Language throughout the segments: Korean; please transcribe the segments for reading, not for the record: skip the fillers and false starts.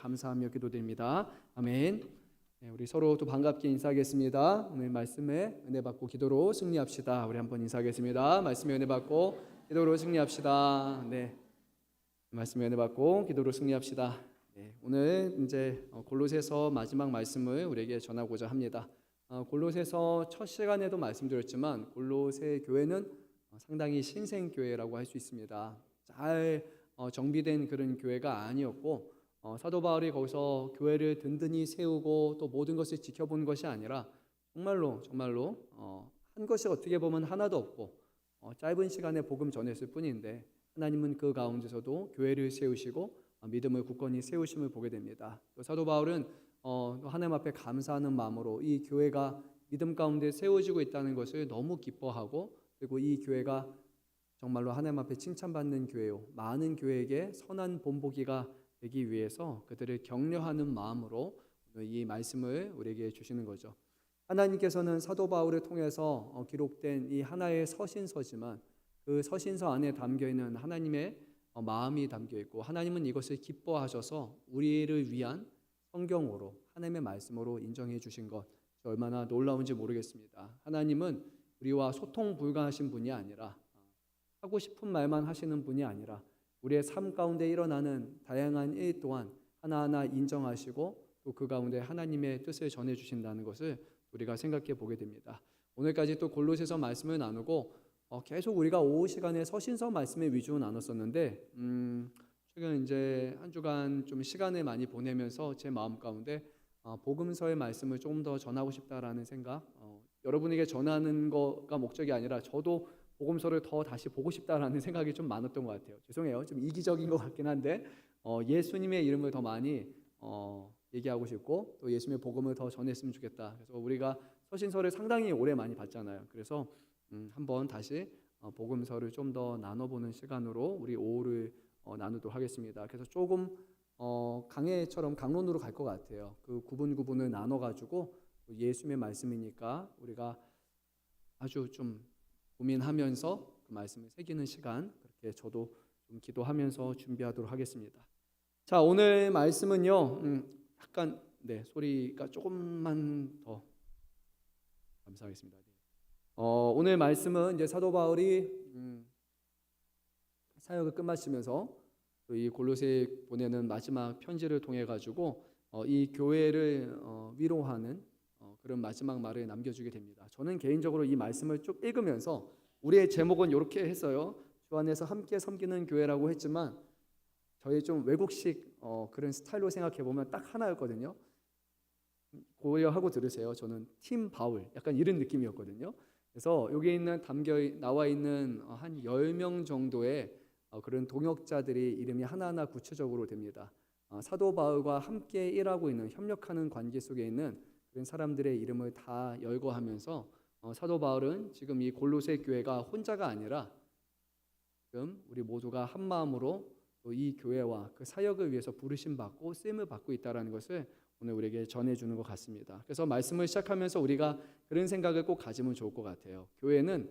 감사하며 기도드립니다. 아멘. 네, 우리 서로 또 반갑게 인사하겠습니다. 오늘 말씀에 은혜 받고 기도로 승리합시다. 우리 한번 인사하겠습니다. 말씀에 은혜 받고 기도로 승리합시다. 네, 말씀에 은혜 받고 기도로 승리합시다. 네, 오늘 이제 골로새서 마지막 말씀을 우리에게 전하고자 합니다. 골로새서 첫 시간에도 말씀드렸지만 골로새 교회는 상당히 신생 교회라고 할 수 있습니다. 잘 정비된 그런 교회가 아니었고 사도 바울이 거기서 교회를 든든히 세우고 또 모든 것을 지켜본 것이 아니라 정말로 한 것이 어떻게 보면 하나도 없고 짧은 시간에 복음 전했을 뿐인데 하나님은 그 가운데서도 교회를 세우시고 믿음을 굳건히 세우심을 보게 됩니다. 또 사도 바울은 하나님 앞에 감사하는 마음으로 이 교회가 믿음 가운데 세워지고 있다는 것을 너무 기뻐하고, 그리고 이 교회가 정말로 하나님 앞에 칭찬받는 교회요, 많은 교회에게 선한 본보기가 되기 위해서 그들을 격려하는 마음으로 이 말씀을 우리에게 주시는 거죠. 하나님께서는 사도 바울을 통해서 기록된 이 하나의 서신서지만 그 서신서 안에 담겨있는 하나님의 마음이 담겨있고, 하나님은 이것을 기뻐하셔서 우리를 위한 성경으로 하나님의 말씀으로 인정해 주신 것, 얼마나 놀라운지 모르겠습니다. 하나님은 우리와 소통 불가하신 분이 아니라, 하고 싶은 말만 하시는 분이 아니라 우리의 삶 가운데 일어나는 다양한 일 또한 하나하나 인정하시고 또 그 가운데 하나님의 뜻을 전해 주신다는 것을 우리가 생각해 보게 됩니다. 오늘까지 또 골로새서 말씀을 나누고 계속 우리가 오후 시간에 서신서 말씀의 위주로 나눴었는데 최근 이제 한 주간 좀 시간을 많이 보내면서 제 마음 가운데 복음서의 말씀을 조금 더 전하고 싶다라는 생각, 여러분에게 전하는 거가 목적이 아니라 저도 복음서를 더 다시 보고 싶다라는 생각이 좀 많았던 것 같아요. 죄송해요, 좀 이기적인 것 같긴 한데 예수님의 이름을 더 많이 얘기하고 싶고 또 예수님의 복음을 더 전했으면 좋겠다. 그래서 우리가 서신서를 상당히 오래 많이 봤잖아요. 그래서 한번 다시 복음서를 좀 더 나눠보는 시간으로 우리 오후를 나누도록 하겠습니다. 그래서 조금 강해처럼 강론으로 갈 것 같아요. 그 구분을 나눠가지고 예수님의 말씀이니까 우리가 아주 좀 고민하면서 그 말씀을 새기는 시간, 그렇게 저도 좀 기도하면서 준비하도록 하겠습니다. 자, 오늘 말씀은요, 약간 소리가 조금만 더 감사하겠습니다. 오늘 말씀은 이제 사도 바울이 사역을 끝마치면서 이 골로새 보내는 마지막 편지를 통해 가지고 이 교회를 위로하는 그런 마지막 말을 남겨주게 됩니다. 저는 개인적으로 이 말씀을 쭉 읽으면서 우리의 제목은 이렇게 했어요. 주 안에서 함께 섬기는 교회라고 했지만 저희 좀 외국식 그런 스타일로 생각해 보면 딱 하나였거든요. 고려하고 들으세요. 저는 팀 바울 약간 이런 느낌이었거든요. 그래서 여기 있는 나와 있는 한 10명 정도의 그런 동역자들이 이름이 하나하나 구체적으로 됩니다. 사도 바울과 함께 일하고 있는, 협력하는 관계 속에 있는 그런 사람들의 이름을 다 열거하면서 사도 바울은 지금 이 골로새 교회가 혼자가 아니라 지금 우리 모두가 한 마음으로 이 교회와 그 사역을 위해서 부르심 받고 쓰임을 받고 있다는 것을 오늘 우리에게 전해주는 것 같습니다. 그래서 말씀을 시작하면서 우리가 그런 생각을 꼭 가지면 좋을 것 같아요. 교회는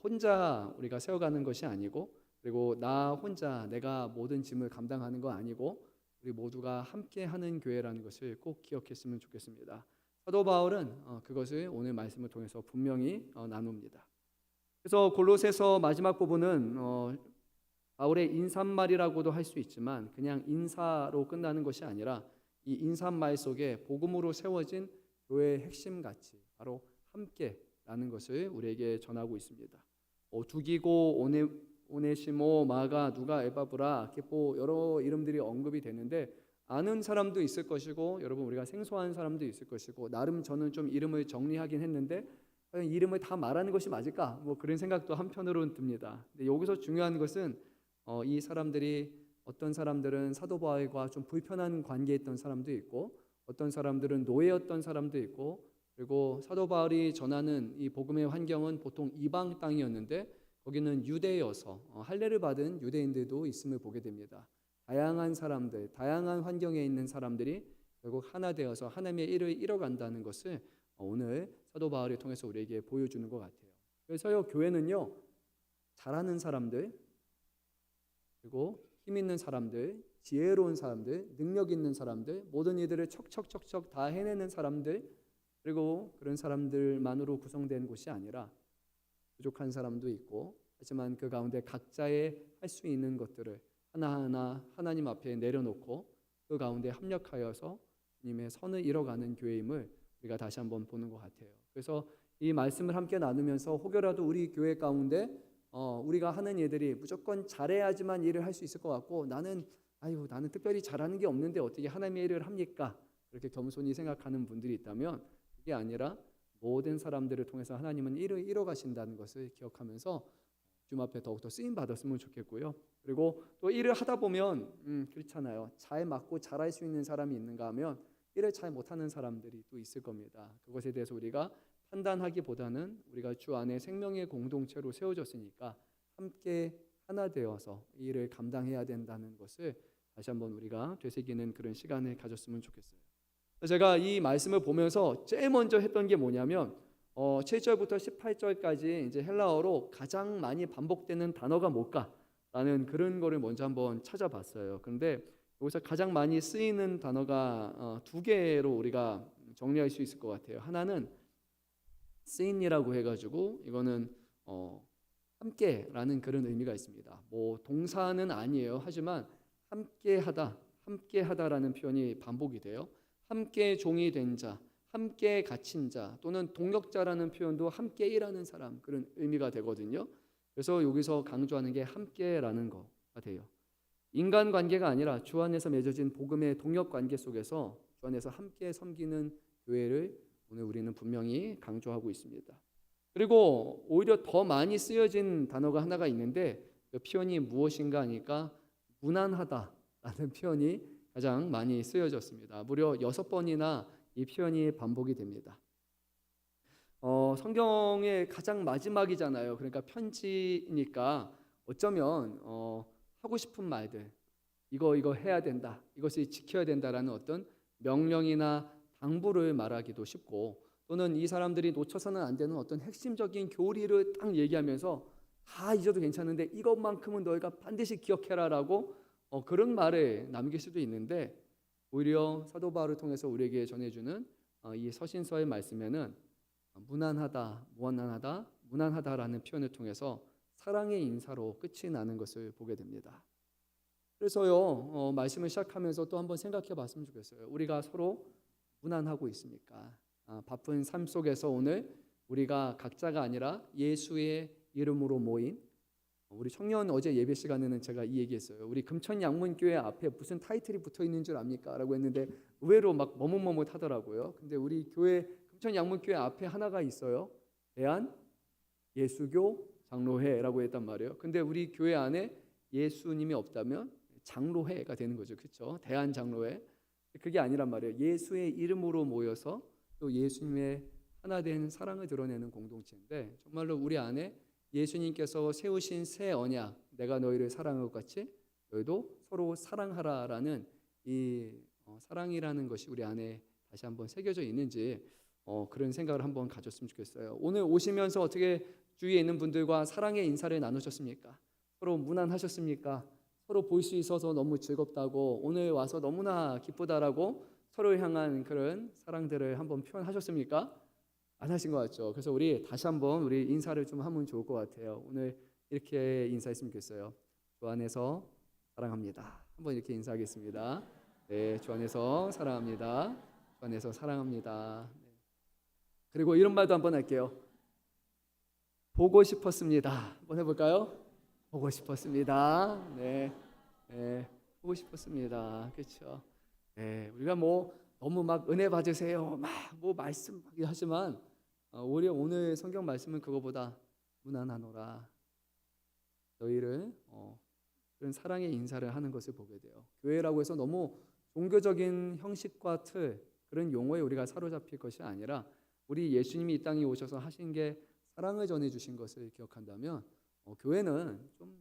혼자 우리가 세워가는 것이 아니고, 그리고 나 혼자 내가 모든 짐을 감당하는 거 아니고 우리 모두가 함께 하는 교회라는 것을 꼭 기억했으면 좋겠습니다. 사도 바울은 그것을 오늘 말씀을 통해서 분명히 나눕니다. 그래서 골로새서 마지막 부분은 바울의 인사말이라고도 할 수 있지만 그냥 인사로 끝나는 것이 아니라 이 인사말 속에 복음으로 세워진 교회의 핵심 가치, 바로 함께라는 것을 우리에게 전하고 있습니다. 두기고, 오네시모, 마가, 누가, 에바브라, 이렇게 여러 이름들이 언급이 되는데 아는 사람도 있을 것이고 여러분 우리가 생소한 사람도 있을 것이고, 나름 저는 좀 이름을 정리하긴 했는데 과연 이름을 다 말하는 것이 맞을까? 그런 생각도 한편으로는 듭니다. 근데 여기서 중요한 것은 이 사람들이, 어떤 사람들은 사도 바울과 좀 불편한 관계에 있던 사람도 있고 어떤 사람들은 노예였던 사람도 있고, 그리고 사도 바울이 전하는 이 복음의 환경은 보통 이방 땅이었는데 거기는 유대여서 할례를 받은 유대인들도 있음을 보게 됩니다. 다양한 사람들, 다양한 환경에 있는 사람들이 결국 하나 되어서 하나님의 일을 이뤄간다는 것을 오늘 사도 바울을 통해서 우리에게 보여주는 것 같아요. 그래서요, 교회는요, 잘하는 사람들, 그리고 힘 있는 사람들, 지혜로운 사람들, 능력 있는 사람들, 모든 일들을 척척척척 다 해내는 사람들, 그리고 그런 사람들만으로 구성된 곳이 아니라 부족한 사람도 있고, 하지만 그 가운데 각자의 할 수 있는 것들을 하나하나 하나님 앞에 내려놓고 그 가운데 합력하여서 주님의 선을 이뤄가는 교회임을 우리가 다시 한번 보는 것 같아요. 그래서 이 말씀을 함께 나누면서 혹여라도 우리 교회 가운데 우리가 하는 일들이 무조건 잘해야지만 일을 할 수 있을 것 같고, 나는 특별히 잘하는 게 없는데 어떻게 하나님의 일을 합니까? 그렇게 겸손히 생각하는 분들이 있다면, 그게 아니라 모든 사람들을 통해서 하나님은 일을 이뤄가신다는 것을 기억하면서 주님 앞에 더욱더 쓰임 받았으면 좋겠고요. 그리고 또 일을 하다 보면 그렇잖아요. 잘 맞고 잘할 수 있는 사람이 있는가 하면 일을 잘 못하는 사람들이 또 있을 겁니다. 그것에 대해서 우리가 판단하기보다는 우리가 주 안에 생명의 공동체로 세워졌으니까 함께 하나 되어서 이 일을 감당해야 된다는 것을 다시 한번 우리가 되새기는 그런 시간을 가졌으면 좋겠어요. 제가 이 말씀을 보면서 제일 먼저 했던 게 뭐냐면 7절부터 18절까지 이제 헬라어로 가장 많이 반복되는 단어가 뭘까라는 그런 거를 먼저 한번 찾아봤어요. 그런데 여기서 가장 많이 쓰이는 단어가 두 개로 우리가 정리할 수 있을 것 같아요. 하나는 쓰인이라고 해가지고 이거는 함께라는 그런 의미가 있습니다. 뭐 동사는 아니에요. 하지만 함께하다라는 표현이 반복이 돼요. 함께 종이 된 자, 함께 갇힌 자, 또는 동역자라는 표현도 함께 일하는 사람, 그런 의미가 되거든요. 그래서 여기서 강조하는 게 함께라는 거가 돼요. 인간관계가 아니라 주 안에서 맺어진 복음의 동역관계 속에서 주 안에서 함께 섬기는 교회를 오늘 우리는 분명히 강조하고 있습니다. 그리고 오히려 더 많이 쓰여진 단어가 하나가 있는데 그 표현이 무엇인가 하니까 무난하다라는 표현이 가장 많이 쓰여졌습니다. 무려 6번이나 이 표현이 반복이 됩니다. 성경의 가장 마지막이잖아요. 그러니까 편지니까 어쩌면 하고 싶은 말들, 이거 해야 된다, 이것을 지켜야 된다라는 어떤 명령이나 당부를 말하기도 쉽고, 또는 이 사람들이 놓쳐서는 안 되는 어떤 핵심적인 교리를 딱 얘기하면서 다 잊어도 괜찮은데 이것만큼은 너희가 반드시 기억해라라고 그런 말을 남길 수도 있는데, 오히려 사도 바울을 통해서 우리에게 전해주는 이 서신서의 말씀에는 무난하다라는 표현을 통해서 사랑의 인사로 끝이 나는 것을 보게 됩니다. 그래서요, 말씀을 시작하면서 또 한번 생각해 봤으면 좋겠어요. 우리가 서로 무난하고 있습니까? 바쁜 삶 속에서 오늘 우리가 각자가 아니라 예수의 이름으로 모인, 우리 청년 어제 예배 시간에는 제가 이 얘기했어요. 우리 금천양문교회 앞에 무슨 타이틀이 붙어 있는 줄 압니까? 라고 했는데 의외로 막 머뭇머뭇하더라고요. 근데 우리 교회 금천양문교회 앞에 하나가 있어요. 대한 예수교 장로회라고 했단 말이에요. 근데 우리 교회 안에 예수님이 없다면 장로회가 되는 거죠. 그렇죠? 대한 장로회. 그게 아니란 말이에요. 예수의 이름으로 모여서 또 예수님의 하나 된 사랑을 드러내는 공동체인데, 정말로 우리 안에 예수님께서 세우신 새 언약, 내가 너희를 사랑한 것 같이 너희도 서로 사랑하라라는 이 사랑이라는 것이 우리 안에 다시 한번 새겨져 있는지 그런 생각을 한번 가졌으면 좋겠어요. 오늘 오시면서 어떻게 주위에 있는 분들과 사랑의 인사를 나누셨습니까? 서로 무난하셨습니까? 서로 볼 수 있어서 너무 즐겁다고, 오늘 와서 너무나 기쁘다라고 서로 향한 그런 사랑들을 한번 표현하셨습니까? 안 하신 것 같죠? 그래서 우리 다시 한번 우리 인사를 좀 하면 좋을 것 같아요. 오늘 이렇게 인사했으면 좋겠어요. 주 안에서 사랑합니다. 한번 이렇게 인사하겠습니다. 네, 주 안에서 사랑합니다. 주 안에서 사랑합니다. 네. 그리고 이런 말도 한번 할게요. 보고 싶었습니다. 한번 해볼까요? 보고 싶었습니다. 네, 보고 싶었습니다. 그렇죠? 네, 우리가 뭐 너무 막 은혜 받으세요, 막 뭐 말씀하지만 오히려 오늘 성경 말씀은 그거보다 무난하노라, 너희를 그런 사랑의 인사를 하는 것을 보게 돼요. 교회라고 해서 너무 종교적인 형식과 틀, 그런 용어에 우리가 사로잡힐 것이 아니라 우리 예수님이 이 땅에 오셔서 하신 게 사랑을 전해주신 것을 기억한다면 교회는 좀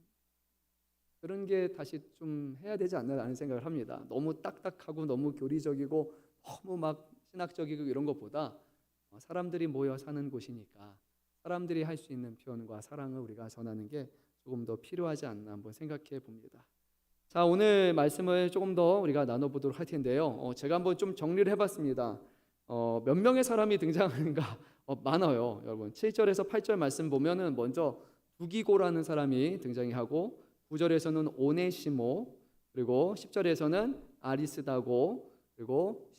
그런 게 다시 좀 해야 되지 않나라는 생각을 합니다. 너무 딱딱하고 너무 교리적이고 너무 막 신학적이고 이런 것보다 사람들이 모여 사는 곳이니까 사람들이 할 수 있는 표현과 사랑을 우리가 전하는 게 조금 더 필요하지 않나 한번 생각해 봅니다. 자, 오늘 말씀을 조금 더 우리가 나눠보도록 할 텐데요. 제가 한번 좀 정리를 해봤습니다. 몇 명의 사람이 등장하는가? 많아요, 여러분. 7절에서 8절 말씀 보면은 먼저 두기고라는 사람이 등장하고 9절에서는 오네시모, 그리고 10절에서는 아리스다고, 그리고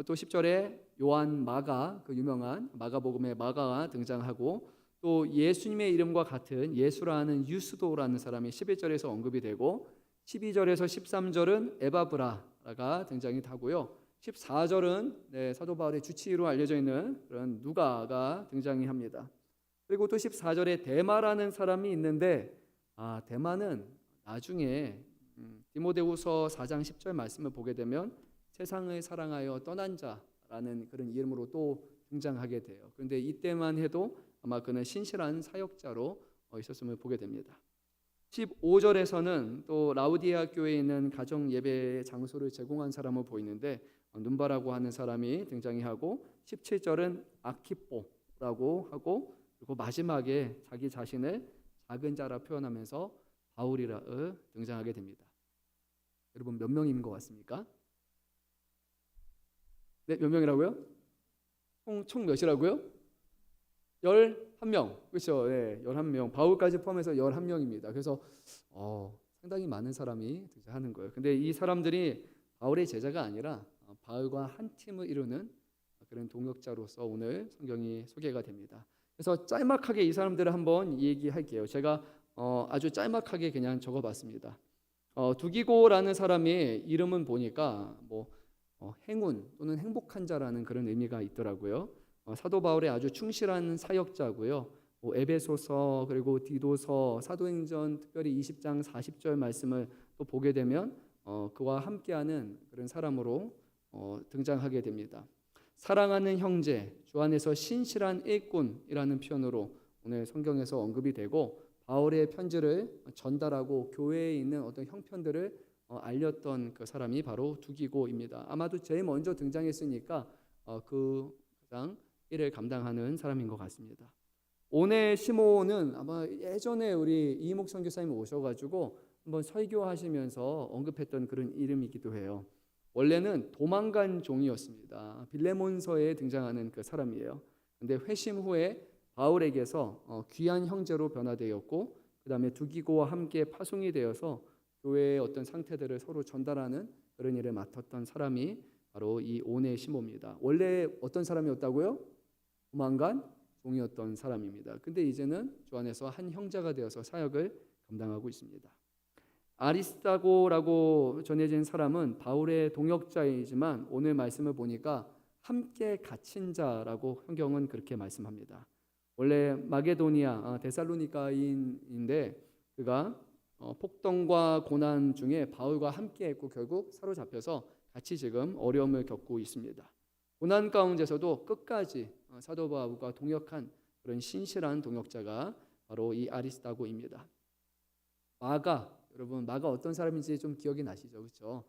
또 10절에 요한 마가, 그 유명한 마가복음의 마가가 등장하고, 또 예수님의 이름과 같은 예수라는 유스도라는 사람이 11절에서 언급이 되고, 12절에서 13절은 에바브라가 등장이 하고요. 14절은 사도 바울의 주치의로 알려져 있는 그런 누가가 등장이 합니다. 그리고 또 14절에 데마라는 사람이 있는데, 데마는 나중에 디모데후서 4장 10절 말씀을 보게 되면 세상을 사랑하여 떠난 자라는 그런 이름으로 또 등장하게 돼요. 그런데 이때만 해도 아마 그는 신실한 사역자로 있었음을 보게 됩니다. 15절에서는 또 라우디아 교회에 있는 가정 예배 장소를 제공한 사람을 보이는데 눈바라고 하는 사람이 등장하고, 17절은 아키뽀라고 하고, 그리고 마지막에 자기 자신을 작은 자라 표현하면서 바울이라 등장하게 됩니다. 여러분 몇 명인 것 같습니까? 네, 몇 명이라고요? 총 몇이라고요? 11명. 그렇죠. 네, 11명. 바울까지 포함해서 11명입니다. 그래서 상당히 많은 사람이 등장하는 거예요. 근데 이 사람들이 바울의 제자가 아니라 바울과 한 팀을 이루는 그런 동역자로서 오늘 성경이 소개가 됩니다. 그래서 짤막하게 이 사람들을 한번 얘기할게요. 제가 아주 짤막하게 그냥 적어봤습니다. 두기고라는 사람의 이름은 보니까 행운 또는 행복한 자라는 그런 의미가 있더라고요. 사도 바울의 아주 충실한 사역자고요. 에베소서, 그리고 디도서, 사도행전 특별히 20장 40절 말씀을 또 보게 되면 그와 함께하는 그런 사람으로 등장하게 됩니다. 사랑하는 형제, 주 안에서 신실한 일꾼이라는 표현으로 오늘 성경에서 언급이 되고, 바울의 편지를 전달하고 교회에 있는 어떤 형편들을 알렸던 그 사람이 바로 두기고입니다. 아마도 제일 먼저 등장했으니까 그 가장 일을 감당하는 사람인 것 같습니다. 오네시모는 아마 예전에 우리 이목 선교사님 오셔가지고 한번 설교하시면서 언급했던 그런 이름이기도 해요. 원래는 도망간 종이었습니다. 빌레몬서에 등장하는 그 사람이에요. 근데 회심 후에 바울에게서 귀한 형제로 변화되었고, 그 다음에 두기고와 함께 파송이 되어서 교회의 어떤 상태들을 서로 전달하는 그런 일을 맡았던 사람이 바로 이 오네시모입니다. 원래 어떤 사람이었다고요? 도망간 종이었던 사람입니다. 근데 이제는 주 안에서 한 형제가 되어서 사역을 감당하고 있습니다. 아리스다고라고 전해진 사람은 바울의 동역자이지만 오늘 말씀을 보니까 함께 갇힌 자라고 성경은 그렇게 말씀합니다. 원래 마게도니아 데살로니가인인데 그가 폭동과 고난 중에 바울과 함께 했고 결국 사로잡혀서 같이 지금 어려움을 겪고 있습니다. 고난 가운데서도 끝까지 사도 바울과 동역한 그런 신실한 동역자가 바로 이 아리스다고입니다. 마가, 여러분 마가 어떤 사람인지 좀 기억이 나시죠? 그렇죠?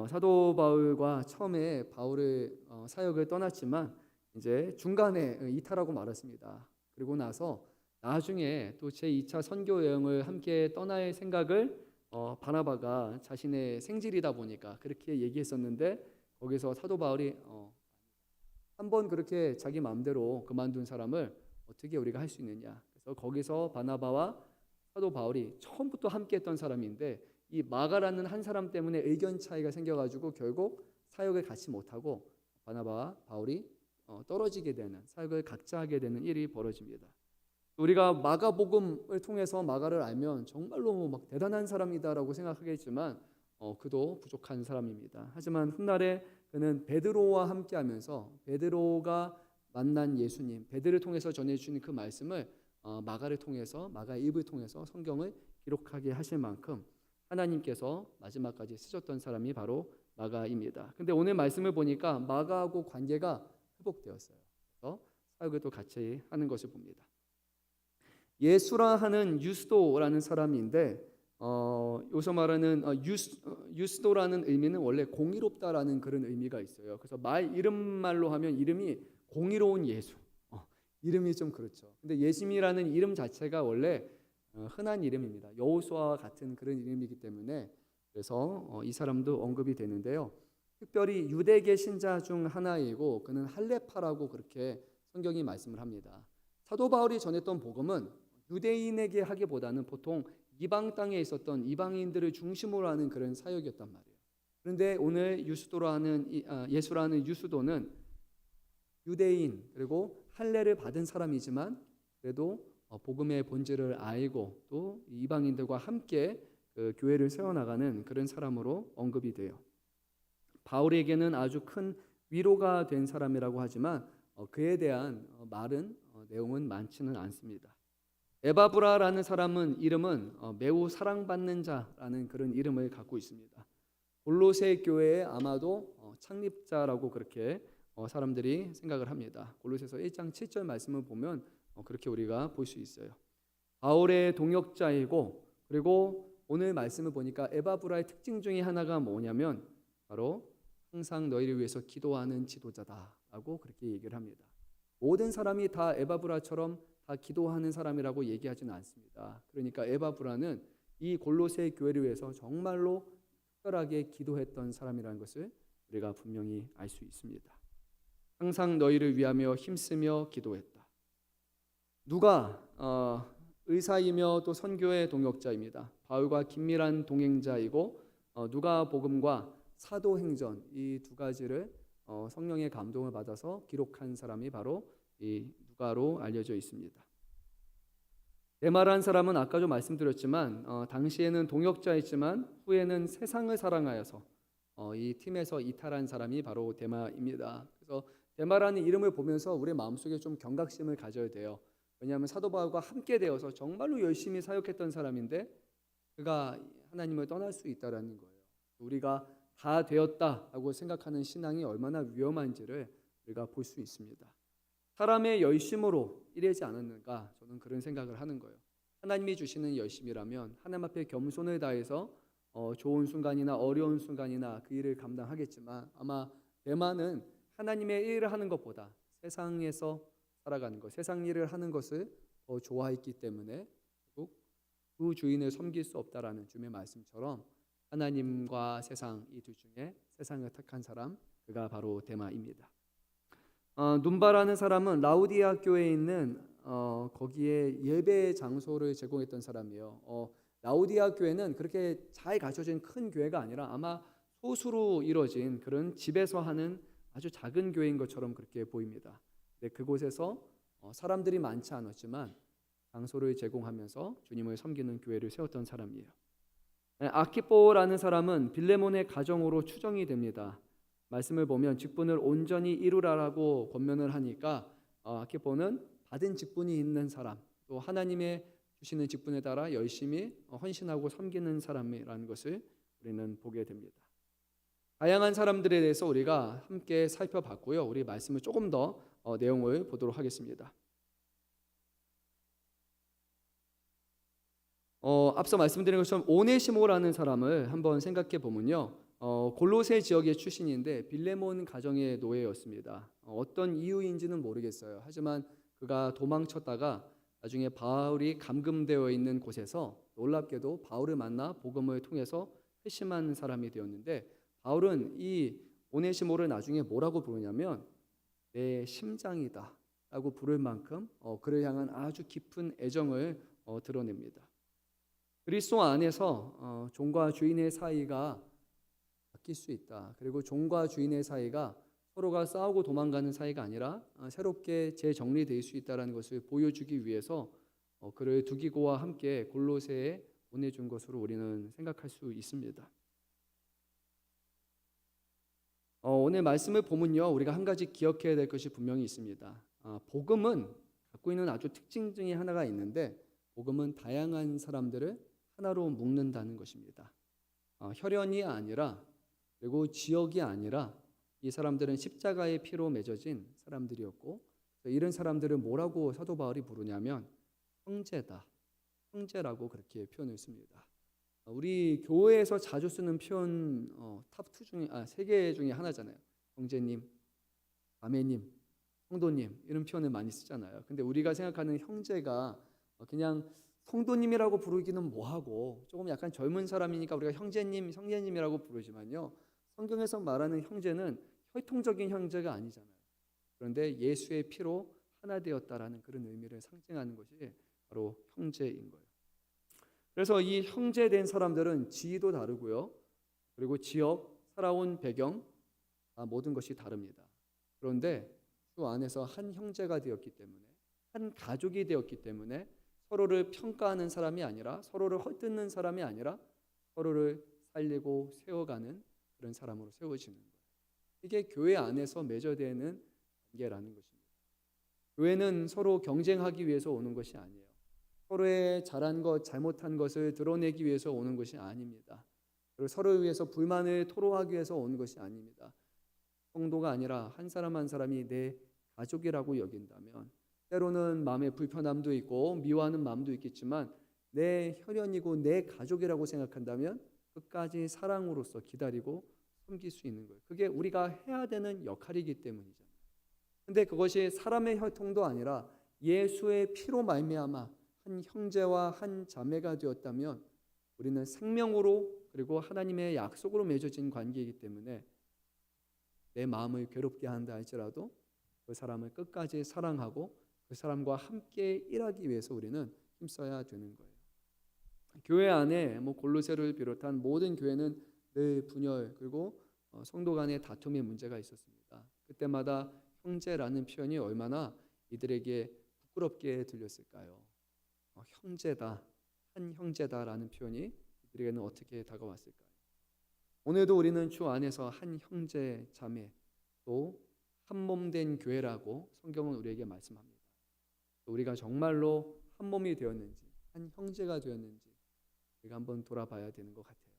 사도 바울과 처음에 바울의 사역을 떠났지만 이제 중간에 이탈하고 말았습니다. 그리고 나서 나중에 또 제2차 선교 여행을 함께 떠날 생각을 바나바가 자신의 생질이다 보니까 그렇게 얘기했었는데, 거기서 사도 바울이 한번 그렇게 자기 마음대로 그만둔 사람을 어떻게 우리가 할 수 있느냐. 그래서 거기서 바나바와 사도 바울이 처음부터 함께했던 사람인데 이 마가라는 한 사람 때문에 의견 차이가 생겨가지고 결국 사역을 같이 못하고 바나바와 바울이 떨어지게 되는, 사역을 각자 하게 되는 일이 벌어집니다. 우리가 마가복음을 통해서 마가를 알면 정말로 막 대단한 사람이다라고 생각하겠지만 그도 부족한 사람입니다. 하지만 훗날에 그는 베드로와 함께하면서 베드로가 만난 예수님, 베드로를 통해서 전해주신 그 말씀을 마가를 통해서, 마가의 입을 통해서 성경을 기록하게 하실 만큼 하나님께서 마지막까지 쓰셨던 사람이 바로 마가입니다. 근데 오늘 말씀을 보니까 마가하고 관계가 회복되었어요. 그래서 사역을 또 같이 하는 것을 봅니다. 예수라 하는 유스도라는 사람인데 여기서 말하는 유스도라는 의미는 원래 공의롭다라는 그런 의미가 있어요. 그래서 이름말로 하면 이름이 공의로운 예수. 이름이 좀 그렇죠. 근데 예수님이라는 이름 자체가 원래 흔한 이름입니다. 여호수아와 같은 그런 이름이기 때문에 그래서 이 사람도 언급이 되는데요. 특별히 유대계 신자 중 하나이고 그는 할레파라고 그렇게 성경이 말씀을 합니다. 사도 바울이 전했던 복음은 유대인에게 하기보다는 보통 이방 땅에 있었던 이방인들을 중심으로 하는 그런 사역이었단 말이에요. 그런데 오늘 예수라는 유수도는 유대인 그리고 할례를 받은 사람이지만 그래도 복음의 본질을 알고 또 이방인들과 함께 그 교회를 세워나가는 그런 사람으로 언급이 돼요. 바울에게는 아주 큰 위로가 된 사람이라고 하지만 그에 대한 내용은 많지는 않습니다. 에바브라라는 사람은 이름은 매우 사랑받는 자라는 그런 이름을 갖고 있습니다. 골로새 교회의 아마도 창립자라고 그렇게 사람들이 생각을 합니다. 골로새서 1장 7절 말씀을 보면 그렇게 우리가 볼 수 있어요. 바울의 동역자이고 그리고 오늘 말씀을 보니까 에바브라의 특징 중에 하나가 뭐냐면 바로 항상 너희를 위해서 기도하는 지도자다라고 그렇게 얘기를 합니다. 모든 사람이 다 에바브라처럼 다 기도하는 사람이라고 얘기하지는 않습니다. 그러니까 에바브라는 이 골로새 교회를 위해서 정말로 특별하게 기도했던 사람이라는 것을 우리가 분명히 알 수 있습니다. 항상 너희를 위하며 힘쓰며 기도했다. 누가 의사이며 또 선교의 동역자입니다. 바울과 긴밀한 동행자이고 누가복음과 사도행전 이 두 가지를 성령의 감동을 받아서 기록한 사람이 바로 이 누가로 알려져 있습니다. 데마라는 사람은 아까 좀 말씀드렸지만 당시에는 동역자였지만 후에는 세상을 사랑하여서 이 팀에서 이탈한 사람이 바로 데마입니다. 그래서 데마라는 이름을 보면서 우리 마음속에 좀 경각심을 가져야 돼요. 왜냐하면 사도 바울과 함께 되어서 정말로 열심히 사역했던 사람인데 그가 하나님을 떠날 수 있다라는 거예요. 우리가 다 되었다라고 생각하는 신앙이 얼마나 위험한지를 우리가 볼 수 있습니다. 사람의 열심으로 이르지 않았는가 저는 그런 생각을 하는 거예요. 하나님이 주시는 열심이라면 하나님 앞에 겸손을 다해서 좋은 순간이나 어려운 순간이나 그 일을 감당하겠지만 아마 데마는 하나님의 일을 하는 것보다 세상에서 살아가는 것, 세상 일을 하는 것을 더 좋아했기 때문에 결국 그 주인을 섬길 수 없다라는 주님의 말씀처럼 하나님과 세상 이 둘 중에 세상을 택한 사람 그가 바로 데마입니다. 눈바라는 사람은 라우디아 교회에 있는 거기에 예배 장소를 제공했던 사람이에요. 라우디아 교회는 그렇게 잘 갖춰진 큰 교회가 아니라 아마 소수로 이루어진 그런 집에서 하는 아주 작은 교회인 것처럼 그렇게 보입니다. 근데 그곳에서 사람들이 많지 않았지만 장소를 제공하면서 주님을 섬기는 교회를 세웠던 사람이에요. 아키포라는 사람은 빌레몬의 가정으로 추정이 됩니다. 말씀을 보면 직분을 온전히 이루라라고 권면을 하니까 아키포는 받은 직분이 있는 사람, 또 하나님의 주시는 직분에 따라 열심히 헌신하고 섬기는 사람이라는 것을 우리는 보게 됩니다. 다양한 사람들에 대해서 우리가 함께 살펴봤고요. 우리 말씀을 조금 더 내용을 보도록 하겠습니다. 앞서 말씀드린 것처럼 오네시모라는 사람을 한번 생각해 보면요. 골로새 지역의 출신인데 빌레몬 가정의 노예였습니다. 어떤 이유인지는 모르겠어요. 하지만 그가 도망쳤다가 나중에 바울이 감금되어 있는 곳에서 놀랍게도 바울을 만나 복음을 통해서 회심한 사람이 되었는데 바울은 이 오네시모를 나중에 뭐라고 부르냐면 내 심장이다 라고 부를 만큼 그를 향한 아주 깊은 애정을 드러냅니다. 그리스도 안에서 종과 주인의 사이가 바뀔 수 있다. 그리고 종과 주인의 사이가 서로가 싸우고 도망가는 사이가 아니라 새롭게 재정리될 수 있다는 것을 보여주기 위해서 그를 두기고와 함께 골로새에 보내준 것으로 우리는 생각할 수 있습니다. 오늘 말씀을 보면요, 우리가 한 가지 기억해야 될 것이 분명히 있습니다. 복음은 갖고 있는 아주 특징 중에 하나가 있는데 복음은 다양한 사람들을 하나로 묶는다는 것입니다. 혈연이 아니라 그리고 지역이 아니라 이 사람들은 십자가의 피로 맺어진 사람들이었고 이런 사람들을 뭐라고 사도 바울이 부르냐면 형제다, 형제라고 그렇게 표현을 씁니다. 우리 교회에서 자주 쓰는 표현 탑2 중에 3개 중에 하나잖아요. 형제님, 자매님, 성도님 이런 표현을 많이 쓰잖아요. 근데 우리가 생각하는 형제가 그냥 성도님이라고 부르기는 뭐하고 조금 약간 젊은 사람이니까 우리가 형제님, 형제님이라고 부르지만요. 성경에서 말하는 형제는 혈통적인 형제가 아니잖아요. 그런데 예수의 피로 하나 되었다라는 그런 의미를 상징하는 것이 바로 형제인 거예요. 그래서 이 형제된 사람들은 지위도 다르고요. 그리고 지역, 살아온 배경, 모든 것이 다릅니다. 그런데 그 안에서 한 형제가 되었기 때문에, 한 가족이 되었기 때문에 서로를 평가하는 사람이 아니라, 서로를 헐뜯는 사람이 아니라 서로를 살리고 세워가는 그런 사람으로 세워지는 거예요. 이게 교회 안에서 맺어되는 관계라는 것입니다. 교회는 서로 경쟁하기 위해서 오는 것이 아니에요. 서로의 잘한 것, 잘못한 것을 드러내기 위해서 오는 것이 아닙니다. 그리고 서로를 위해서 불만을 토로하기 위해서 오는 것이 아닙니다. 성도가 아니라 한 사람 한 사람이 내 가족이라고 여긴다면, 때로는 마음의 불편함도 있고 미워하는 마음도 있겠지만 내 혈연이고 내 가족이라고 생각한다면 끝까지 사랑으로서 기다리고 섬길 수 있는 거예요. 그게 우리가 해야 되는 역할이기 때문이잖아요. 근데 그것이 사람의 혈통도 아니라 예수의 피로 말미암아 한 형제와 한 자매가 되었다면 우리는 생명으로 그리고 하나님의 약속으로 맺어진 관계이기 때문에 내 마음을 괴롭게 한다 할지라도 그 사람을 끝까지 사랑하고 그 사람과 함께 일하기 위해서 우리는 힘써야 되는 거예요. 교회 안에 골로새를 비롯한 모든 교회는 늘 분열 그리고 성도 간의 다툼의 문제가 있었습니다. 그때마다 형제라는 표현이 얼마나 이들에게 부끄럽게 들렸을까요? 형제다, 한 형제다라는 표현이 이들에게는 어떻게 다가왔을까요? 오늘도 우리는 주 안에서 한 형제 자매 또 한 몸 된 교회라고 성경은 우리에게 말씀합니다. 우리가 정말로 한 몸이 되었는지 한 형제가 되었는지 우리가 한번 돌아봐야 되는 것 같아요.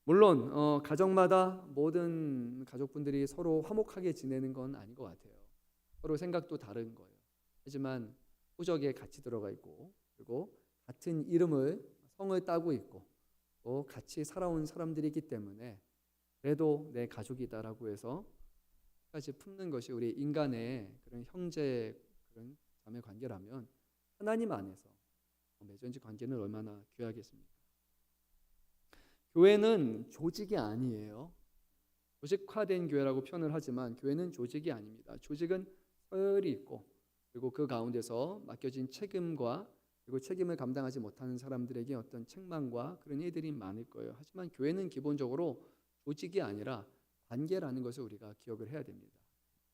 물론 가정마다 모든 가족분들이 서로 화목하게 지내는 건 아닌 것 같아요. 서로 생각도 다른 거예요. 하지만 호적에 같이 들어가 있고 그리고 같은 이름을 성을 따고 있고 또 같이 살아온 사람들이기 때문에 그래도 내 가족이다라고 해서 까지 품는 것이 우리 인간의 그런 형제 그런 자매 관계라면 하나님 안에서 맺어진 관계는 얼마나 귀하겠습니까? 교회는 조직이 아니에요. 조직화된 교회라고 표현을 하지만 교회는 조직이 아닙니다. 조직은 서열이 있고 그리고 그 가운데서 맡겨진 책임과 그리고 책임을 감당하지 못하는 사람들에게 어떤 책망과 그런 일들이 많을 거예요. 하지만 교회는 기본적으로 조직이 아니라 관계라는 것을 우리가 기억을 해야 됩니다.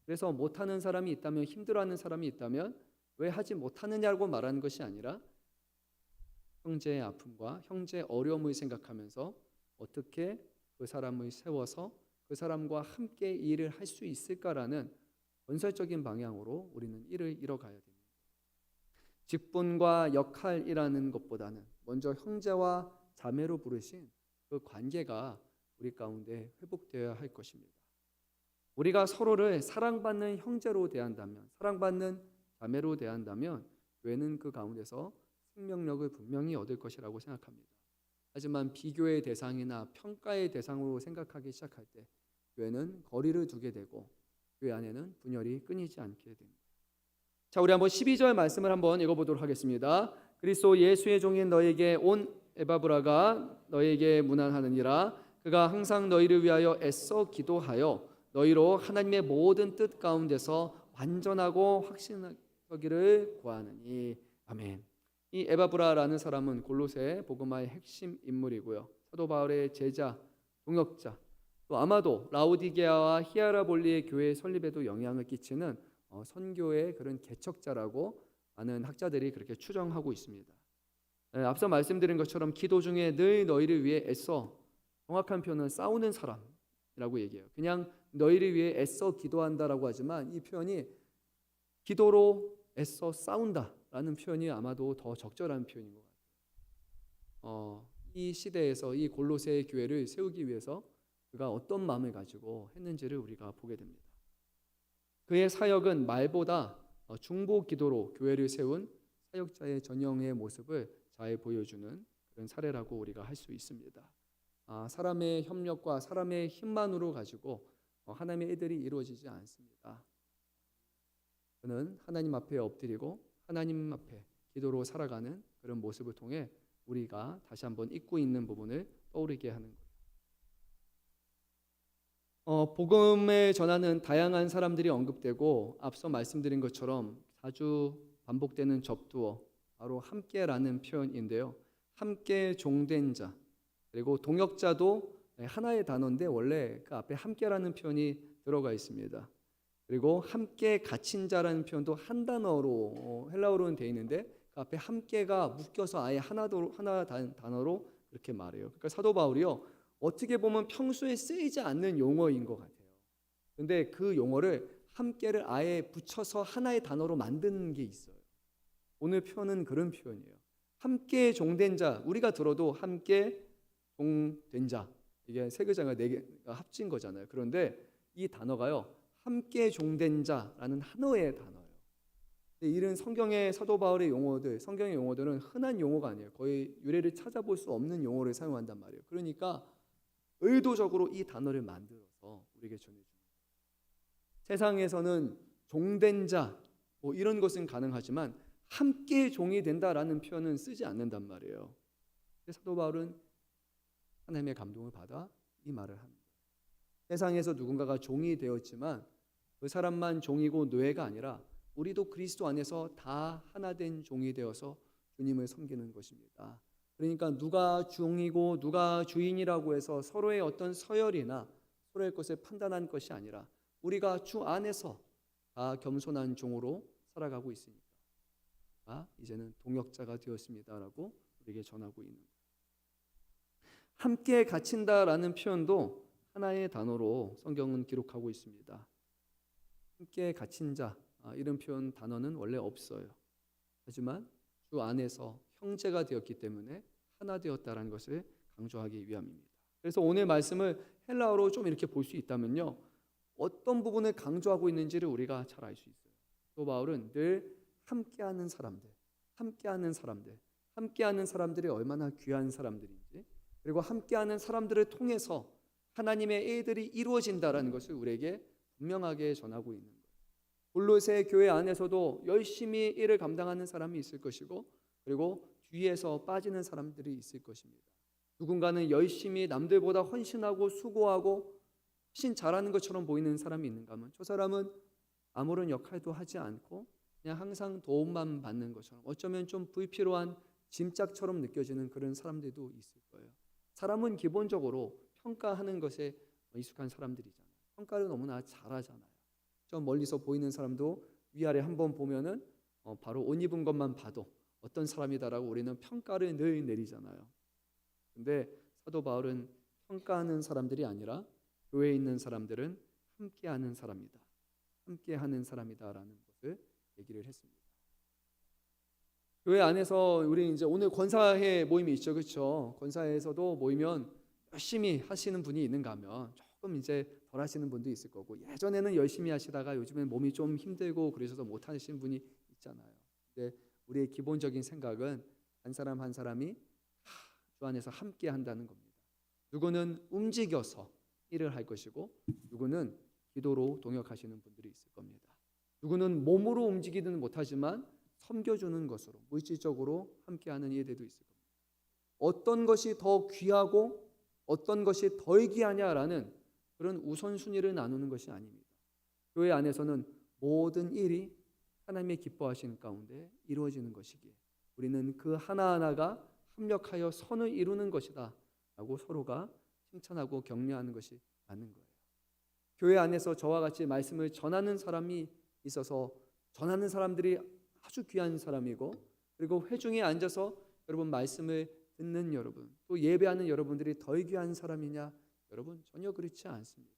그래서 못하는 사람이 있다면, 힘들어하는 사람이 있다면 왜 하지 못하느냐고 말하는 것이 아니라 형제의 아픔과 형제의 어려움을 생각하면서 어떻게 그 사람을 세워서 그 사람과 함께 일을 할 수 있을까라는 건설적인 방향으로 우리는 일을 이뤄가야 됩니다. 직분과 역할이라는 것보다는 먼저 형제와 자매로 부르신 그 관계가 우리 가운데 회복되어야 할 것입니다. 우리가 서로를 사랑받는 형제로 대한다면, 사랑받는 자매로 대한다면 교회는 그 가운데서 생명력을 분명히 얻을 것이라고 생각합니다. 하지만 비교의 대상이나 평가의 대상으로 생각하기 시작할 때 교회는 거리를 두게 되고 교회 안에는 분열이 끊이지 않게 됩니다. 자, 우리 한번 12절 말씀을 한번 읽어보도록 하겠습니다. 그리스도 예수의 종인 너에게 온 에바브라가 너에게 문안하느니라. 그가 항상 너희를 위하여 애써 기도하여 너희로 하나님의 모든 뜻 가운데서 완전하고 확신하기를 구하느니. 아멘. 이 에바브라라는 사람은 골로새 복음화의 핵심 인물이고요. 사도 바울의 제자, 동역자, 또 아마도 라오디게아와 히에라볼리의 교회 설립에도 영향을 끼치는 선교의 그런 개척자라고 많은 학자들이 그렇게 추정하고 있습니다. 앞서 말씀드린 것처럼 기도 중에 늘 너희를 위해 애써, 정확한 표현은 싸우는 사람이라고 얘기해요. 그냥 너희를 위해 애써 기도한다라고 하지만 이 표현이 기도로 애써 싸운다라는 표현이 아마도 더 적절한 표현인 것 같아요. 이 시대에서 이 골로새 교회를 세우기 위해서 그가 어떤 마음을 가지고 했는지를 우리가 보게 됩니다. 그의 사역은 말보다 중보 기도로 교회를 세운 사역자의 전형의 모습을 잘 보여주는 그런 사례라고 우리가 할 수 있습니다. 사람의 협력과 사람의 힘만으로 가지고 하나님의 일들이 이루어지지 않습니다. 그는 하나님 앞에 엎드리고 하나님 앞에 기도로 살아가는 그런 모습을 통해 우리가 다시 한번 잊고 있는 부분을 떠오르게 하는 거예요. 복음을 전하는 다양한 사람들이 언급되고 앞서 말씀드린 것처럼 자주 반복되는 접두어 바로 함께라는 표현인데요. 함께 종된 자 그리고 동역자도 하나의 단어인데 원래 그 앞에 함께라는 표현이 들어가 있습니다. 그리고 함께 갇힌 자라는 표현도 한 단어로 헬라어로는 되어 있는데 그 앞에 함께가 묶여서 아예 하나 단어로 그렇게 말해요. 그러니까 사도 바울이요 어떻게 보면 평소에 쓰이지 않는 용어인 것 같아요. 근데 그 용어를 함께를 아예 붙여서 하나의 단어로 만든 게 있어요. 오늘 표현은 그런 표현이에요. 함께 종된 자, 우리가 들어도 함께 종된 자, 이게 세 글자가 네 개가 합친 거잖아요. 그런데 이 단어가요 함께 종된 자라는 하나의 단어예요. 이런 성경의 사도 바울의 용어들, 성경의 용어들은 흔한 용어가 아니에요. 거의 유래를 찾아볼 수 없는 용어를 사용한단 말이에요. 그러니까 의도적으로 이 단어를 만들어서 우리에게 전해줍니다. 세상에서는 종된 자, 뭐 이런 것은 가능하지만 함께 종이 된다라는 표현은 쓰지 않는단 말이에요. 사도 바울은 하나님의 감동을 받아 이 말을 합니다. 세상에서 누군가가 종이 되었지만 그 사람만 종이고 노예가 아니라 우리도 그리스도 안에서 다 하나 된 종이 되어서 주님을 섬기는 것입니다. 그러니까 누가 종이고 누가 주인이라고 해서 서로의 어떤 서열이나 서로의 것을 판단한 것이 아니라 우리가 주 안에서 다 겸손한 종으로 살아가고 있으니까 이제는 동역자가 되었습니다라고 우리에게 전하고 있는 거예요. 함께 갇힌다라는 표현도 하나의 단어로 성경은 기록하고 있습니다. 함께 갇힌 자 이런 표현 단어는 원래 없어요. 하지만 주 안에서 형제가 되었기 때문에 하나 되었다라는 것을 강조하기 위함입니다. 그래서 오늘 말씀을 헬라어로 좀 이렇게 볼 수 있다면요. 어떤 부분을 강조하고 있는지를 우리가 잘 알 수 있어요. 또 바울은 늘 함께하는 사람들, 함께하는 사람들이 얼마나 귀한 사람들인지 그리고 함께하는 사람들을 통해서 하나님의 일들이 이루어진다라는 것을 우리에게 분명하게 전하고 있는 거예요. 골로새 교회 안에서도 열심히 일을 감당하는 사람이 있을 것이고 그리고 뒤에서 빠지는 사람들이 있을 것입니다. 누군가는 열심히 남들보다 헌신하고 수고하고 훨씬 잘하는 것처럼 보이는 사람이 있는가 하면 저 사람은 아무런 역할도 하지 않고 그냥 항상 도움만 받는 것처럼 어쩌면 좀 불필요한 짐짝처럼 느껴지는 그런 사람들도 있을 거예요. 사람은 기본적으로 평가하는 것에 익숙한 사람들이잖아요. 평가를 너무나 잘하잖아요. 저 멀리서 보이는 사람도 위아래 한번 보면은 바로 옷 입은 것만 봐도 어떤 사람이다라고 우리는 평가를 늘 내리잖아요. 근데 사도 바울은 평가하는 사람들이 아니라 교회에 있는 사람들은 함께하는 사람이다. 함께하는 사람이다라는 것을 얘기를 했습니다. 교회 안에서 우리 이제 오늘 권사회 모임이 있죠, 그렇죠? 권사회에서도 모이면 열심히 하시는 분이 있는가 하면 조금 이제 덜 하시는 분도 있을 거고 예전에는 열심히 하시다가 요즘엔 몸이 좀 힘들고 그러셔서 못 하시는 분이 있잖아요. 근데 우리의 기본적인 생각은 한 사람 한 사람이 주 안에서 함께 한다는 겁니다. 누구는 움직여서 일을 할 것이고 누구는 기도로 동역하시는 분들이 있을 겁니다. 누구는 몸으로 움직이지는 못하지만 섬겨주는 것으로 물질적으로 함께하는 이들도 있을 겁니다. 어떤 것이 더 귀하고 어떤 것이 덜 귀하냐라는 그런 우선순위를 나누는 것이 아닙니다. 교회 안에서는 모든 일이 하나님의 기뻐하시는 가운데 이루어지는 것이기에 우리는 그 하나하나가 합력하여 선을 이루는 것이다 라고 서로가 칭찬하고 격려하는 것이 맞는 거예요. 교회 안에서 저와 같이 말씀을 전하는 사람이 있어서 전하는 사람들이 아주 귀한 사람이고 그리고 회중에 앉아서 여러분 말씀을 듣는 여러분 또 예배하는 여러분들이 덜 귀한 사람이냐? 여러분 전혀 그렇지 않습니다.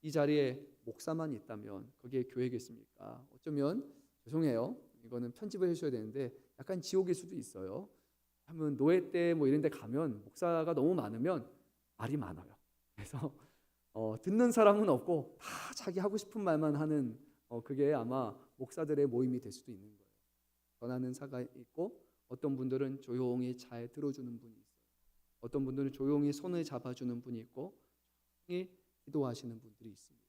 이 자리에 목사만 있다면 거기에 교회겠습니까? 어쩌면 죄송해요. 이거는 편집을 해주셔야 되는데 약간 지옥일 수도 있어요. 하면 노예 때 뭐 이런 데 가면 목사가 너무 많으면 말이 많아요. 그래서 듣는 사람은 없고 다 자기 하고 싶은 말만 하는 그게 아마 목사들의 모임이 될 수도 있는 거예요. 전하는 사가 있고 어떤 분들은 조용히 잘 들어주는 분이 있어요. 어떤 분들은 조용히 손을 잡아주는 분이 있고 조용히 기도하시는 분들이 있습니다.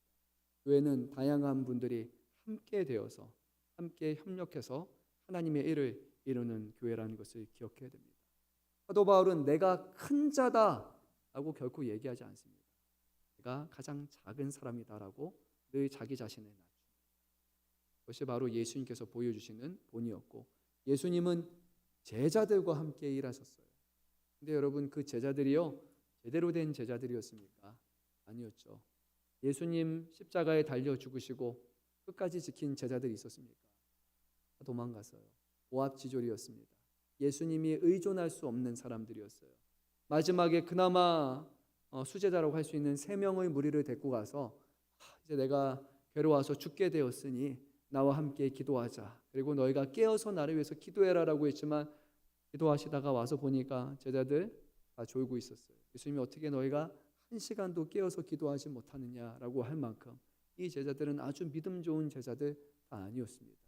교회는 다양한 분들이 함께 되어서 함께 협력해서 하나님의 일을 이루는 교회라는 것을 기억해야 됩니다. 사도 바울은 내가 큰 자다라고 결코 얘기하지 않습니다. 내가 가장 작은 사람이다라고 늘 자기 자신을 낮춥니다. 그것이 바로 예수님께서 보여주시는 본이었고, 예수님은 제자들과 함께 일하셨어요. 근데 여러분, 그 제자들이요, 제대로 된 제자들이었습니까? 아니었죠. 예수님 십자가에 달려 죽으시고 끝까지 지킨 제자들이 있었습니까? 다 도망갔어요. 오합지졸이었습니다. 예수님이 의존할 수 없는 사람들이었어요. 마지막에 그나마 수제자라고 할 수 있는 3명의 무리를 데리고 가서 이제 내가 괴로워서 죽게 되었으니 나와 함께 기도하자. 그리고 너희가 깨어서 나를 위해서 기도해라라고 했지만 기도하시다가 와서 보니까 제자들 다 졸고 있었어요. 예수님이 어떻게 너희가 1시간도 깨어서 기도하지 못하느냐라고 할 만큼 이 제자들은 아주 믿음 좋은 제자들 다 아니었습니다.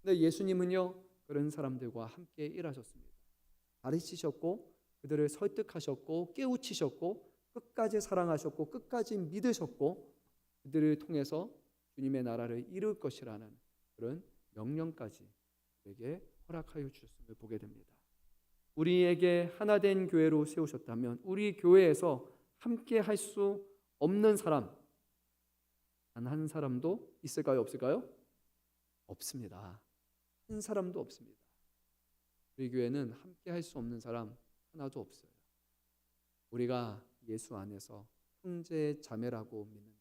근데 예수님은요, 그런 사람들과 함께 일하셨습니다. 가르치셨고 그들을 설득하셨고 깨우치셨고 끝까지 사랑하셨고 끝까지 믿으셨고 그들을 통해서 주님의 나라를 이룰 것이라는 그런 명령까지 우리에게 허락하여 주셨음을 보게 됩니다. 우리에게 하나된 교회로 세우셨다면 우리 교회에서 함께 할 수 없는 사람 단 한 사람도 있을까요? 없을까요? 없습니다. 한 사람도 없습니다. 우리 교회는 함께 할 수 없는 사람 하나도 없어요. 우리가 예수 안에서 형제 자매라고 믿는다.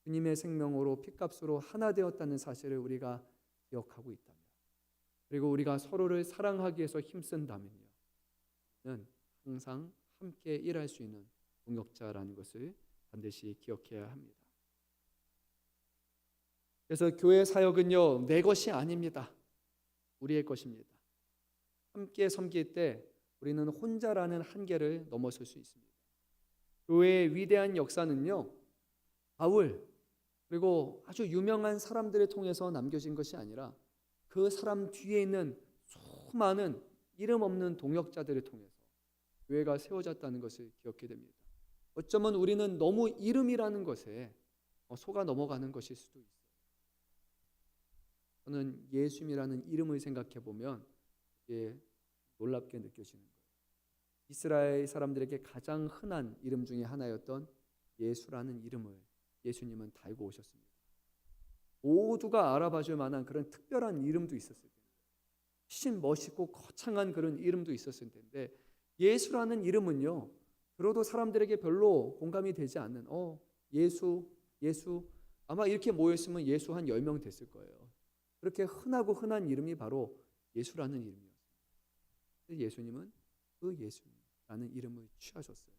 주님의 생명으로 피값으로 하나 되었다는 사실을 우리가 기억하고 있다면, 그리고 우리가 서로를 사랑하기 위해서 힘쓴다면요, 는 항상 함께 일할 수 있는 동역자라는 것을 반드시 기억해야 합니다. 그래서 교회 사역은요, 내 것이 아닙니다. 우리의 것입니다. 함께 섬길 때 우리는 혼자라는 한계를 넘어설 수 있습니다. 교회의 위대한 역사는요, 바울 그리고 아주 유명한 사람들을 통해서 남겨진 것이 아니라 그 사람 뒤에 있는 수많은 이름 없는 동역자들을 통해서 교회가 세워졌다는 것을 기억해야 됩니다. 어쩌면 우리는 너무 이름이라는 것에 속아 넘어가는 것일 수도 있어요. 저는 예수님이라는 이름을 생각해 보면 이게 놀랍게 느껴지는 거예요. 이스라엘 사람들에게 가장 흔한 이름 중에 하나였던 예수라는 이름을 예수님은 달고 오셨습니다. 모두가 알아봐줄 만한 그런 특별한 이름도 있었을 텐데, 훨씬 멋있고 거창한 그런 이름도 있었을 텐데, 예수라는 이름은요, 들어도 사람들에게 별로 공감이 되지 않는 예수 아마 이렇게 모였으면 예수 한 10명 됐을 거예요. 그렇게 흔하고 흔한 이름이 바로 예수라는 이름이었어요. 예수님은 그 예수라는 이름을 취하셨어요.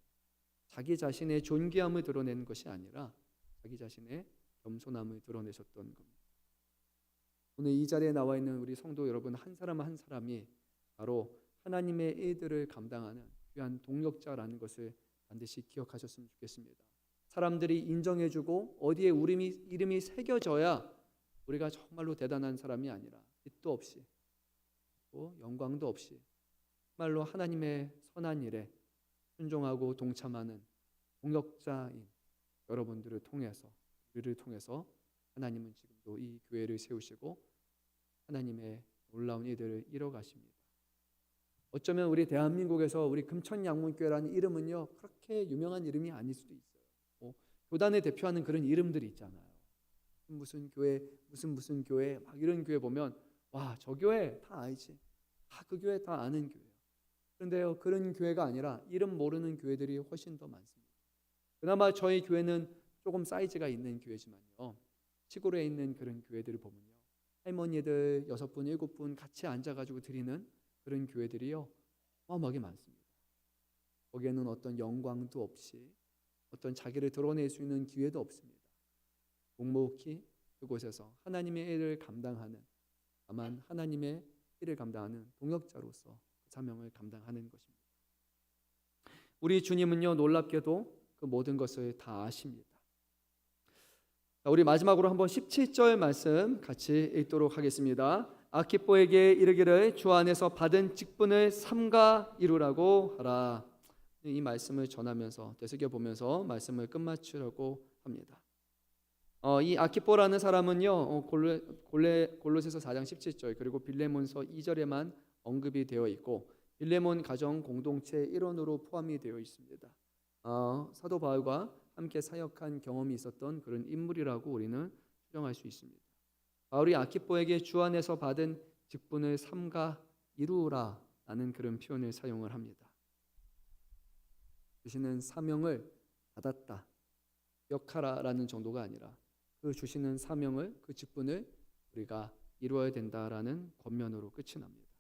자기 자신의 존귀함을 드러내는 것이 아니라 자기 자신의 겸손함을 드러내셨던 겁니다. 오늘 이 자리에 나와 있는 우리 성도 여러분 한 사람 한 사람이 바로 하나님의 일들을 감당하는 귀한 동역자라는 것을 반드시 기억하셨으면 좋겠습니다. 사람들이 인정해주고 어디에 우리 이름이 새겨져야 우리가 정말로 대단한 사람이 아니라 빛도 없이 또 영광도 없이 정말로 하나님의 선한 일에 순종하고 동참하는 동역자인 여러분들을 통해서, 우리를 통해서 하나님은 지금도 이 교회를 세우시고 하나님의 놀라운 일들을 이뤄가십니다. 어쩌면 우리 대한민국에서 우리 금천양문교회라는 이름은요, 그렇게 유명한 이름이 아닐 수도 있어요. 교단을 대표하는 그런 이름들이 있잖아요. 무슨 교회, 무슨 교회, 막 이런 교회 보면 와, 저 교회 다 알지. 그 교회 다 아는 교회예요. 그런데요, 그런 교회가 아니라 이름 모르는 교회들이 훨씬 더 많습니다. 그나마 저희 교회는 조금 사이즈가 있는 교회지만요, 시골에 있는 그런 교회들을 보면요, 할머니들 6분, 7분 같이 앉아가지고 드리는 그런 교회들이요, 어마어마하게 많습니다. 거기에는 어떤 영광도 없이 어떤 자기를 드러낼 수 있는 기회도 없습니다. 묵묵히 그곳에서 하나님의 일을 감당하는, 다만 하나님의 일을 감당하는 동역자로서 그 사명을 감당하는 것입니다. 우리 주님은요, 놀랍게도 그 모든 것을 다 아십니다. 우리 마지막으로 한번 17절 말씀 같이 읽도록 하겠습니다. 아키뽀에게 이르기를 주 안에서 받은 직분을 삼가 이루라고 하라. 이 말씀을 전하면서 되새겨 보면서 말씀을 끝마치려고 합니다. 이 아키포라는 사람은요, 골로새서 4장 17절 그리고 빌레몬서 2절에만 언급이 되어 있고 빌레몬 가정 공동체 일원으로 포함이 되어 있습니다. 사도 바울과 함께 사역한 경험이 있었던 그런 인물이라고 우리는 추정할 수 있습니다. 바울이 아키포에게 주 안에서 받은 직분을 삼가 이루라라는 그런 표현을 사용을 합니다. 주시는 사명을 받았다, 기억하라라는 정도가 아니라 그 주시는 사명을, 그 직분을 우리가 이루어야 된다라는 권면으로 끝이 납니다.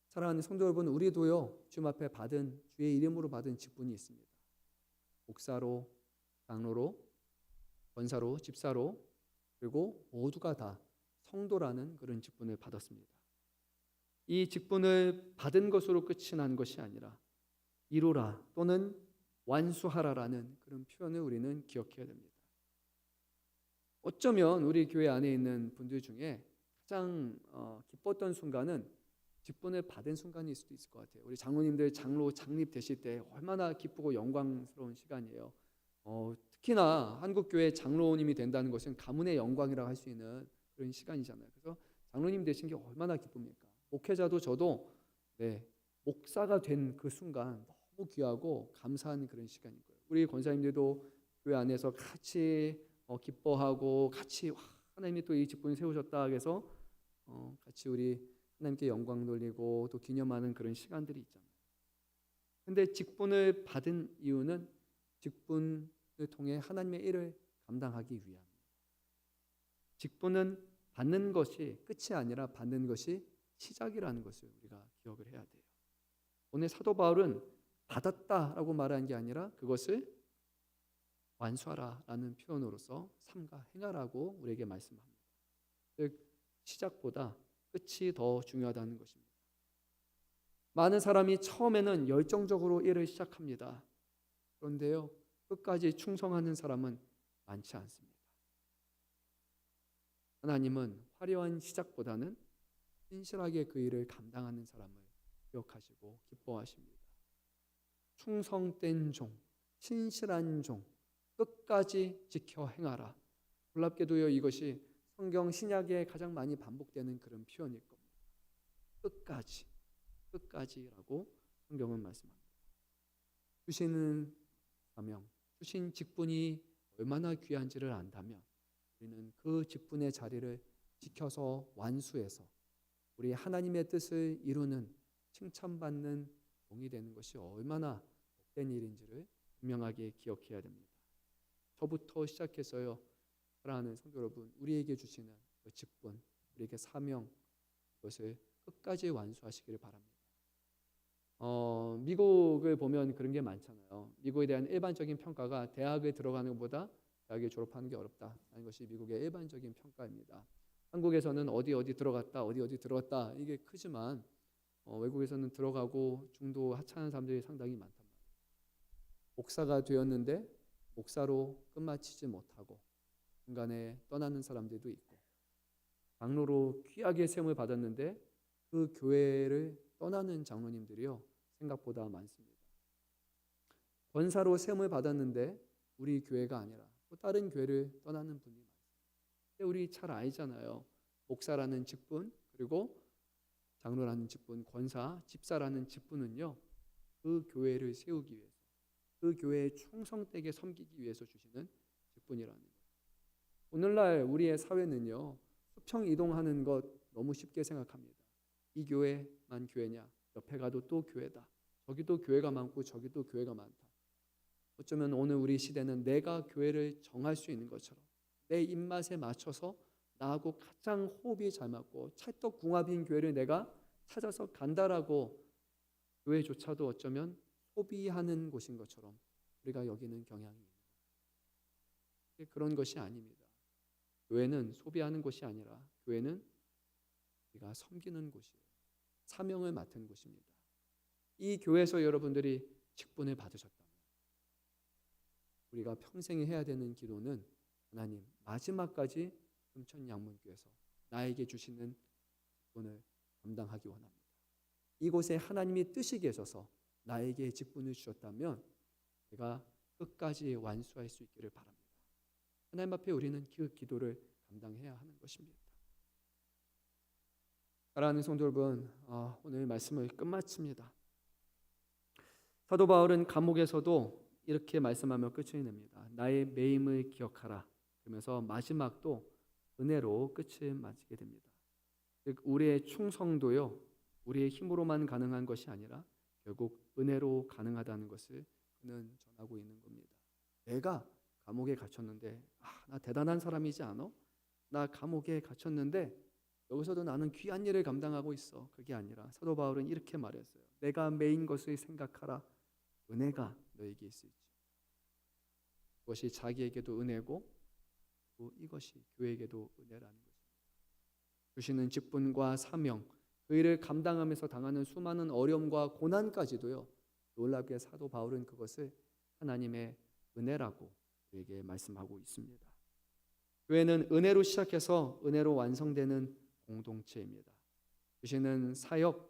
사랑하는 성도 여러분, 우리도요 주님 앞에 받은, 주의 이름으로 받은 직분이 있습니다. 목사로, 장로로, 권사로, 집사로, 그리고 모두가 다 성도라는 그런 직분을 받았습니다. 이 직분을 받은 것으로 끝이 난 것이 아니라 이루라 또는 완수하라라는 그런 표현을 우리는 기억해야 됩니다. 어쩌면 우리 교회 안에 있는 분들 중에 가장 기뻤던 순간은 직분을 받은 순간일 수도 있을 것 같아요. 우리 장로님들 장로 창립되실 때 얼마나 기쁘고 영광스러운 시간이에요. 특히나 한국교회 장로님이 된다는 것은 가문의 영광이라고 할 수 있는 그런 시간이잖아요. 그래서 장로님 되신 게 얼마나 기쁩니까? 목회자도 저도 목사가 된 그 순간 너무 귀하고 감사한 그런 시간인 거예요. 우리 권사님들도 교회 안에서 같이 기뻐하고 같이 하나님이 또 이 직분을 세우셨다 해서 같이 우리 하나님께 영광 돌리고 또 기념하는 그런 시간들이 있잖아요. 근데 직분을 받은 이유는 직분을 통해 하나님의 일을 감당하기 위함입니다. 직분은 받는 것이 끝이 아니라 받는 것이 시작이라는 것을 우리가 기억을 해야 돼요. 오늘 사도 바울은 받았다라고 말한 게 아니라 그것을 완수하라라는 표현으로서 삼가 행하라고 우리에게 말씀합니다. 즉 시작보다 끝이 더 중요하다는 것입니다. 많은 사람이 처음에는 열정적으로 일을 시작합니다. 그런데요, 끝까지 충성하는 사람은 많지 않습니다. 하나님은 화려한 시작보다는 신실하게 그 일을 감당하는 사람을 기억하시고 기뻐하십니다. 충성된 종, 신실한 종, 끝까지 지켜 행하라. 놀랍게도요, 이것이 성경 신약에 가장 많이 반복되는 그런 표현일 겁니다. 끝까지라고 성경은 말씀합니다. 주시는 사명, 주신 직분이 얼마나 귀한지를 안다면 우리는 그 직분의 자리를 지켜서 완수해서 우리 하나님의 뜻을 이루는 칭찬받는 종이 되는 것이 얼마나 복된 일인지를 분명하게 기억해야 됩니다. 저부터 시작해서요, 사랑하는 성도 여러분, 우리에게 주시는 그 직분, 우리에게 사명, 그것을 끝까지 완수하시기를 바랍니다. 미국을 보면 그런 게 많잖아요. 미국에 대한 일반적인 평가가 대학에 들어가는 것보다 대학에 졸업하는 게 어렵다 하는 것이 미국의 일반적인 평가입니다. 한국에서는 어디 들어갔다, 어디 들어갔다 이게 크지만 외국에서는 들어가고 중도 하찮은 사람들이 상당히 많단 말이에요. 목사가 되었는데 목사로 끝마치지 못하고 중간에 떠나는 사람들도 있고, 장로로 귀하게 세움을 받았는데 그 교회를 떠나는 장로님들이요 생각보다 많습니다. 권사로 세움을 받았는데 우리 교회가 아니라 또 다른 교회를 떠나는 분이 많습니다. 우리 잘 알잖아요. 목사라는 직분, 그리고 장로라는 직분, 권사, 집사라는 직분은요 그 교회를 세우기 위해서, 그 교회에 충성되게 섬기기 위해서 주시는 직분이라는 거예요. 오늘날 우리의 사회는요 수평 이동하는 것 너무 쉽게 생각합니다. 이 교회만 교회냐, 옆에 가도 또 교회다, 저기도 교회가 많고 저기도 교회가 많다. 어쩌면 오늘 우리 시대는 내가 교회를 정할 수 있는 것처럼 내 입맛에 맞춰서 나하고 가장 호흡이 잘 맞고 찰떡궁합인 교회를 내가 찾아서 간다라고 교회조차도 어쩌면 소비하는 곳인 것처럼 우리가 여기는 경향이 있는 거예요. 그런 것이 아닙니다. 교회는 소비하는 곳이 아니라 교회는 우리가 섬기는 곳이에요. 사명을 맡은 곳입니다. 이 교회에서 여러분들이 직분을 받으셨다면 우리가 평생에 해야 되는 기도는 하나님, 마지막까지 금천양문교에서 나에게 주시는 직분을 감당하기 원합니다. 이곳에 하나님이 뜻이 계셔서 나에게 직분을 주셨다면 내가 끝까지 완수할 수 있기를 바랍니다. 하나님 앞에 우리는 그 기도를 감당해야 하는 것입니다. 사랑하는 성도 여러분, 오늘 말씀을 끝마칩니다. 사도 바울은 감옥에서도 이렇게 말씀하며 끝을 냅니다. 나의 매임을 기억하라. 그러면서 마지막도 은혜로 끝을 맞게 됩니다. 즉 우리의 충성도요, 우리의 힘으로만 가능한 것이 아니라 결국 은혜로 가능하다는 것을 그는 전하고 있는 겁니다. 내가 감옥에 갇혔는데 나 대단한 사람이지 않아? 나 감옥에 갇혔는데 여기서도 나는 귀한 일을 감당하고 있어. 그게 아니라 사도 바울은 이렇게 말했어요. 내가 매인 것을 생각하라. 은혜가 너에게 있을지. 그것이 자기에게도 은혜고 또 이것이 교회에게도 은혜라는 것입니다. 주시는 직분과 사명, 그 일을 감당하면서 당하는 수많은 어려움과 고난까지도요, 놀랍게 사도 바울은 그것을 하나님의 은혜라고 우리에게 말씀하고 있습니다. 교회는 은혜로 시작해서 은혜로 완성되는 공동체입니다. 주시는 사역,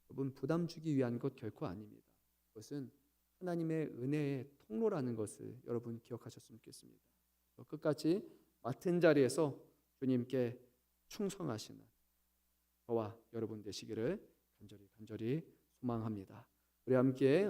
여러분 부담 주기 위한 것 결코 아닙니다. 그것은 하나님의 은혜의 통로라는 것을 여러분 기억하셨으면 좋겠습니다. 끝까지 맡은 자리에서 주님께 충성하시는 저와 여러분 되시기를 간절히 소망합니다. 우리 함께